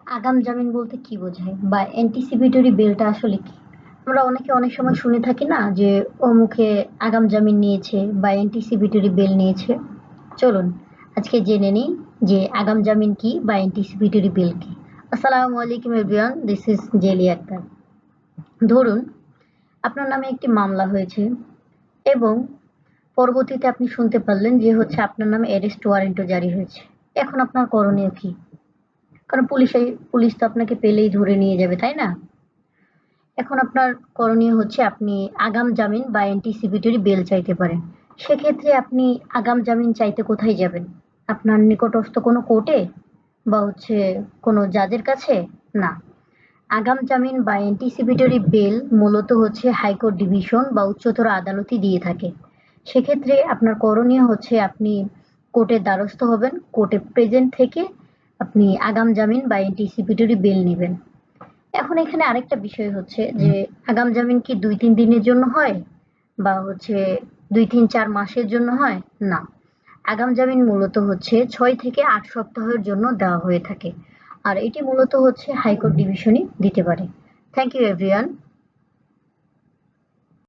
আগাম জামিন বলতে কি বোঝায় বা অ্যান্টিসিপেটরি বেলটা আসলে কি? আমরা অনেকে অনেক সময় শুনে থাকি না যে অমুকে আগাম জামিন নিয়েছে বা অ্যান্টিসিপেটরি বেল নিয়েছে। চলুন আজকে জেনে নিই যে আগাম জামিন কি বা অ্যান্টিসিপেটরি বেল কি। আসসালামু আলাইকুম everyone, this is Jely Akter. ধরুন আপনার নামে একটি মামলা হয়েছে এবং পরবর্তীতে আপনি শুনতে পারলেন যে হচ্ছে আপনার নামে অ্যারেস্ট ওয়ারেন্টও জারি হয়েছে। এখন আপনার করণীয় কি? কারণ পুলিশ তো আপনাকে পেলেই ধরে নিয়ে যাবে, তাই না? এখন আপনার করণীয় হচ্ছে আপনি আগাম জামিন বা অ্যান্টিসিপেটরি বেল চাইতে পারেন। সেক্ষেত্রে আপনি আগাম জামিন চাইতে কোথায় যাবেন? আপনার নিকটস্থ কোনো কোর্টে বা হচ্ছে কোনো জাজের কাছে? না। আগাম জামিন বা অ্যান্টিসিপেটরি বেল মূলত হচ্ছে হাইকোর্ট ডিভিশন বা উচ্চতর আদালতই দিয়ে থাকে। সেক্ষেত্রে আপনার করণীয় হচ্ছে আপনি কোর্টের দ্বারস্থ হবেন, কোর্টে প্রেজেন্ট থেকে আপনি আগাম জামিন বা অ্যান্টিসিপেটরি বেল নিবেন। এখন এখানে আরেকটা বিষয় হচ্ছে যে আগাম জামিন কি ২-৩ দিনের জন্য হয় বা হচ্ছে ২-৩-৪ মাসের জন্য হয়? না। আগাম জামিন মূলত হচ্ছে ৬ থেকে ৮ সপ্তাহের জন্য দেওয়া হয়ে থাকে। আর এটি মূলত হচ্ছে হাইকোর্ট ডিভিশনই দিতে পারে। Thank you everyone.